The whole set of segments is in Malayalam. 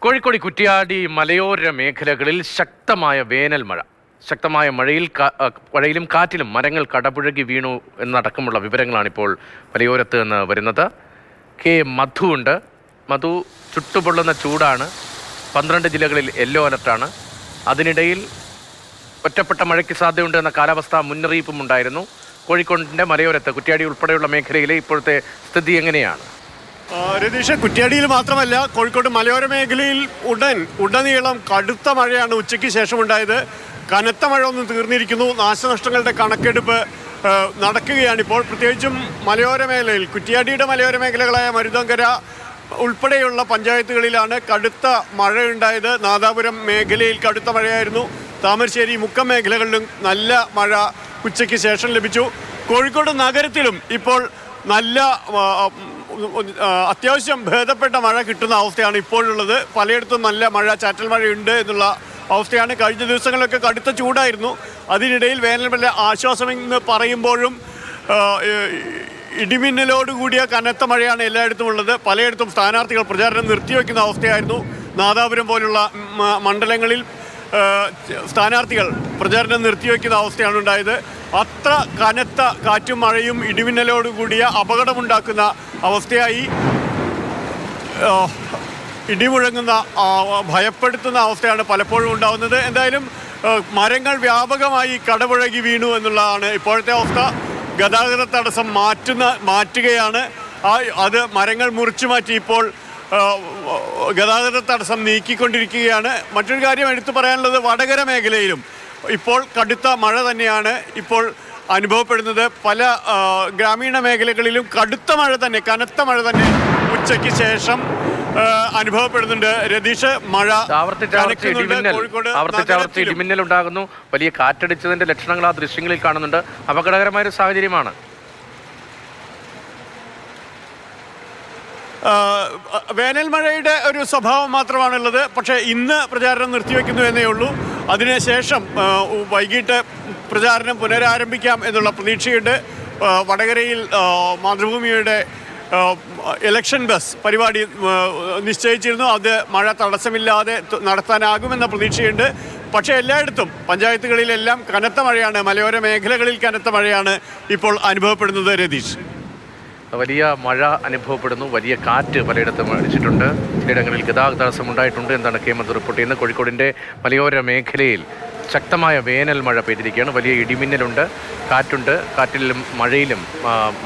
കോഴിക്കോട് കുറ്റ്യാടി മലയോര മേഖലകളിൽ ശക്തമായ വേനൽ മഴ. ശക്തമായ മഴയിലും കാറ്റിലും മരങ്ങൾ കടപുഴകി വീണു എന്നടക്കമുള്ള വിവരങ്ങളാണ് ഇപ്പോൾ മലയോരത്ത് നിന്ന് വരുന്നത്. കെ മധു ഉണ്ട്. മധു, ചുട്ടുപൊള്ളുന്ന ചൂടാണ്. 12 ജില്ലകളിൽ യെല്ലോ അലർട്ടാണ്. അതിനിടയിൽ ഒറ്റപ്പെട്ട മഴയ്ക്ക് സാധ്യതയുണ്ട് എന്ന കാലാവസ്ഥാ മുന്നറിയിപ്പും ഉണ്ടായിരുന്നു. കോഴിക്കോടിൻ്റെ മലയോരത്ത് കുറ്റ്യാടി ഉൾപ്പെടെയുള്ള മേഖലയിലെ ഇപ്പോഴത്തെ സ്ഥിതി എങ്ങനെയാണ്? രതീഷ്, കുറ്റ്യാടിയിൽ മാത്രമല്ല കോഴിക്കോട് മലയോര മേഖലയിൽ ഉടനീളം കടുത്ത മഴയാണ് ഉച്ചയ്ക്ക് ശേഷമുണ്ടായത്. കനത്ത മഴ ഒന്നും തീർന്നിരിക്കുന്നു. നാശനഷ്ടങ്ങളുടെ കണക്കെടുപ്പ് നടക്കുകയാണിപ്പോൾ. പ്രത്യേകിച്ചും മലയോര മേഖലയിൽ കുറ്റ്യാടിയുടെ മലയോര മേഖലകളായ മരുതങ്കര ഉൾപ്പെടെയുള്ള പഞ്ചായത്തുകളിലാണ് കടുത്ത മഴയുണ്ടായത്. നാദാപുരം മേഖലയിൽ കടുത്ത മഴയായിരുന്നു. താമരശ്ശേരി, മുക്കം മേഖലകളിലും നല്ല മഴ ഉച്ചയ്ക്ക് ശേഷം ലഭിച്ചു. കോഴിക്കോട് നഗരത്തിലും ഇപ്പോൾ നല്ല അത്യാവശ്യം ഭേദപ്പെട്ട മഴ കിട്ടുന്ന അവസ്ഥയാണ് ഇപ്പോഴുള്ളത്. പലയിടത്തും നല്ല മഴ, ചാറ്റൽ മഴയുണ്ട് എന്നുള്ള അവസ്ഥയാണ്. കഴിഞ്ഞ ദിവസങ്ങളിലൊക്കെ കടുത്ത ചൂടായിരുന്നു. അതിനിടയിൽ വേനൽ ആശ്വാസമെന്ന് പറയുമ്പോഴും ഇടിമിന്നലോടുകൂടിയ കനത്ത മഴയാണ് എല്ലായിടത്തും ഉള്ളത്. പലയിടത്തും സ്ഥാനാർത്ഥികൾ പ്രചാരണം നിർത്തിവെക്കുന്ന അവസ്ഥയായിരുന്നു. നാദാപുരം പോലുള്ള മണ്ഡലങ്ങളിൽ സ്ഥാനാർത്ഥികൾ പ്രചാരണം നിർത്തിവെക്കുന്ന അവസ്ഥയാണ് ഉണ്ടായത്. അത്ര കനത്ത കാറ്റും മഴയും ഇടിമിന്നലോടുകൂടിയ അപകടമുണ്ടാക്കുന്ന അവസ്ഥയായി, ഇടിമുഴങ്ങുന്ന ഭയപ്പെടുത്തുന്ന അവസ്ഥയാണ് പലപ്പോഴും ഉണ്ടാകുന്നത്. എന്തായാലും മരങ്ങൾ വ്യാപകമായി കടപുഴകി വീണു എന്നുള്ളതാണ് ഇപ്പോഴത്തെ അവസ്ഥ. ഗതാഗത തടസ്സം മാറ്റുകയാണ്. അത് മരങ്ങൾ മുറിച്ചു മാറ്റി ഇപ്പോൾ ഗതാഗത തടസ്സം നീക്കിക്കൊണ്ടിരിക്കുകയാണ്. മറ്റൊരു കാര്യം എടുത്തു പറയാനുള്ളത്, വടകര മേഖലയിലും ഇപ്പോൾ കടുത്ത മഴ തന്നെയാണ് ഇപ്പോൾ അനുഭവപ്പെടുന്നത്. പല ഗ്രാമീണ മേഖലകളിലും കടുത്ത മഴ തന്നെ, കനത്ത മഴ തന്നെ ഉച്ചയ്ക്ക് ശേഷം അനുഭവപ്പെടുന്നുണ്ട്. രതീഷ്, മഴ ഇടിമിന്നൽ ഉണ്ടാകുന്നു. വലിയ കാറ്റടിച്ചതിന്റെ ലക്ഷണങ്ങൾ ആ ദൃശ്യങ്ങളിൽ കാണുന്നുണ്ട്. അപകടകരമായ ഒരു സാഹചര്യമാണ്. വേനൽ മഴയുടെ ഒരു സ്വഭാവം മാത്രമാണുള്ളത്. പക്ഷേ ഇന്ന് പ്രചാരണം നിർത്തിവെക്കുന്നു എന്നേ ഉള്ളൂ. അതിനുശേഷം വൈകിട്ട് പ്രചാരണം പുനരാരംഭിക്കാം എന്നുള്ള പ്രതീക്ഷയുണ്ട്. വടകരയിൽ മാതൃഭൂമിയുടെ ഇലക്ഷൻ ബസ് പരിപാടി നിശ്ചയിച്ചിരുന്നു. അത് മഴ തടസ്സമില്ലാതെ നടത്താനാകുമെന്ന പ്രതീക്ഷയുണ്ട്. പക്ഷേ എല്ലായിടത്തും പഞ്ചായത്തുകളിലെല്ലാം കനത്ത മഴയാണ്, മലയോര മേഖലകളിൽ കനത്ത മഴയാണ് ഇപ്പോൾ അനുഭവപ്പെടുന്നത്. രതീഷ്, വലിയ മഴ അനുഭവപ്പെടുന്നു. വലിയ കാറ്റ് പലയിടത്തും അടിച്ചിട്ടുണ്ട്. ചിലയിടങ്ങളിൽ ഗതാഗത തടസ്സം ഉണ്ടായിട്ടുണ്ട് എന്നാണ് കെ മധു റിപ്പോർട്ട് ചെയ്യുന്നത്. കോഴിക്കോടിൻ്റെ മലയോര മേഖലയിൽ ശക്തമായ വേനൽ മഴ പെയ്തിരിക്കുകയാണ്. വലിയ ഇടിമിന്നലുണ്ട്, കാറ്റുണ്ട്. കാറ്റിലും മഴയിലും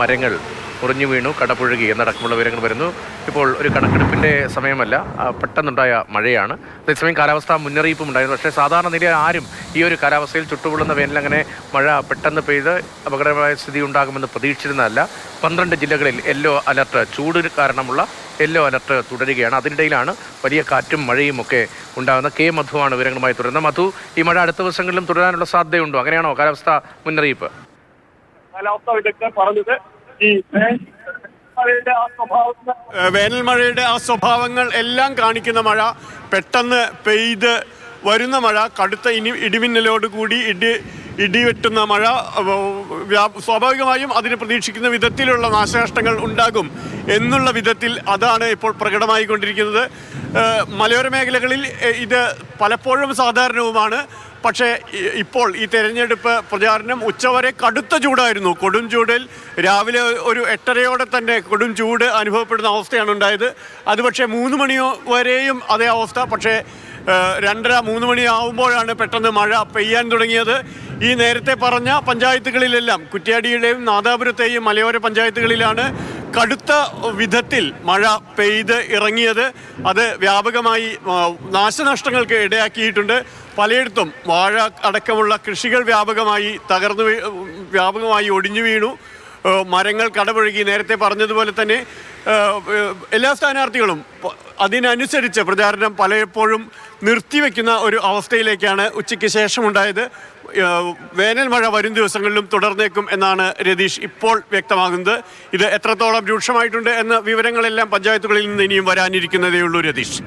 മരങ്ങൾ മുറിഞ്ഞു വീണു, കടപുഴകി എന്നടക്കമുള്ള വിവരങ്ങൾ വരുന്നു. ഇപ്പോൾ ഒരു കണക്കെടുപ്പിൻ്റെ സമയമല്ല, പെട്ടെന്നുണ്ടായ മഴയാണ്. അതേസമയം കാലാവസ്ഥാ മുന്നറിയിപ്പും ഉണ്ടായിരുന്നു. പക്ഷേ സാധാരണ നിലയിൽ ആരും ഈ ഒരു കാലാവസ്ഥയിൽ ചുട്ടുപൊള്ളുന്ന വേനൽ അങ്ങനെ മഴ പെട്ടെന്ന് പെയ്ത് അപകടകരമായ സ്ഥിതി ഉണ്ടാകുമെന്ന് പ്രതീക്ഷിച്ചിരുന്നതല്ല. 12 ജില്ലകളിൽ യെല്ലോ അലർട്ട്, ചൂട് കാരണമുള്ള യെല്ലോ അലർട്ട് തുടരുകയാണ്. അതിനിടയിലാണ് വലിയ കാറ്റും മഴയും ഒക്കെ ഉണ്ടാകുന്ന. കെ മധുവാണ് വിവരങ്ങളുമായി തുടരുന്നത്. മധു, ഈ മഴ അടുത്ത ദിവസങ്ങളിലും തുടരാനുള്ള സാധ്യതയുണ്ടോ? അങ്ങനെയാണോ കാലാവസ്ഥാ മുന്നറിയിപ്പ്? കാലാവസ്ഥാ വിദഗ്ധർ പറഞ്ഞത് വേനൽ മഴയുടെ ആ സ്വഭാവങ്ങൾ എല്ലാം കാണിക്കുന്ന മഴ, പെട്ടെന്ന് പെയ്ത് വരുന്ന മഴ, കടുത്ത ഇടിമിന്നലോട് കൂടി ഇടിവെട്ടുന്ന മഴ, സ്വാഭാവികമായും അതിന് പ്രതീക്ഷിക്കുന്ന വിധത്തിലുള്ള നാശനഷ്ടങ്ങൾ ഉണ്ടാകും എന്നുള്ള വിധത്തിൽ അതാണ് ഇപ്പോൾ പ്രകടമായിക്കൊണ്ടിരിക്കുന്നത്. മലയോര മേഖലകളിൽ ഇത് പലപ്പോഴും സാധാരണവുമാണ്. പക്ഷേ ഇപ്പോൾ ഈ തെരഞ്ഞെടുപ്പ് പ്രചാരണം ഉച്ചവരെ കടുത്ത ചൂടായിരുന്നു. കൊടും ചൂടിൽ രാവിലെ ഒരു 8:30 തന്നെ കൊടും ചൂട് അനുഭവപ്പെടുന്ന അവസ്ഥയാണ് ഉണ്ടായത്. അത് പക്ഷേ 3 മണി വരെയും അതേ അവസ്ഥ. പക്ഷേ 2:30-3 മണിയാവുമ്പോഴാണ് പെട്ടെന്ന് മഴ പെയ്യാൻ തുടങ്ങിയത്. ഈ നേരത്തെ പറഞ്ഞ പഞ്ചായത്തുകളിലെല്ലാം, കുറ്റ്യാടിയുടെയും നാദാപുരത്തെയും മലയോര പഞ്ചായത്തുകളിലാണ് കടുത്ത വിധത്തിൽ മഴ പെയ്ത് ഇറങ്ങിയത്. അത് വ്യാപകമായി നാശനഷ്ടങ്ങൾക്ക് ഇടയാക്കിയിട്ടുണ്ട്. പലയിടത്തും വാഴ അടക്കമുള്ള കൃഷികൾ വ്യാപകമായി ഒടിഞ്ഞു വീണു. മരങ്ങൾ കടപുഴകി. നേരത്തെ പറഞ്ഞതുപോലെ തന്നെ എല്ലാ സ്ഥാനാർത്ഥികളും അതിനനുസരിച്ച് പ്രചാരണം പലപ്പോഴും നിർത്തിവെക്കുന്ന ഒരു അവസ്ഥയിലേക്കാണ് ഉച്ചയ്ക്ക് ശേഷമുണ്ടായത്. വേനൽ മഴ വരും ദിവസങ്ങളിലും തുടർന്നേക്കും എന്നാണ് രതീഷ് ഇപ്പോൾ വ്യക്തമാകുന്നത്. ഇത് എത്രത്തോളം രൂക്ഷമായിട്ടുണ്ട് എന്ന വിവരങ്ങളെല്ലാം പഞ്ചായത്തുകളിൽ നിന്ന് ഇനിയും വരാനിരിക്കുന്നതേ ഉള്ളൂ. രതീഷ്.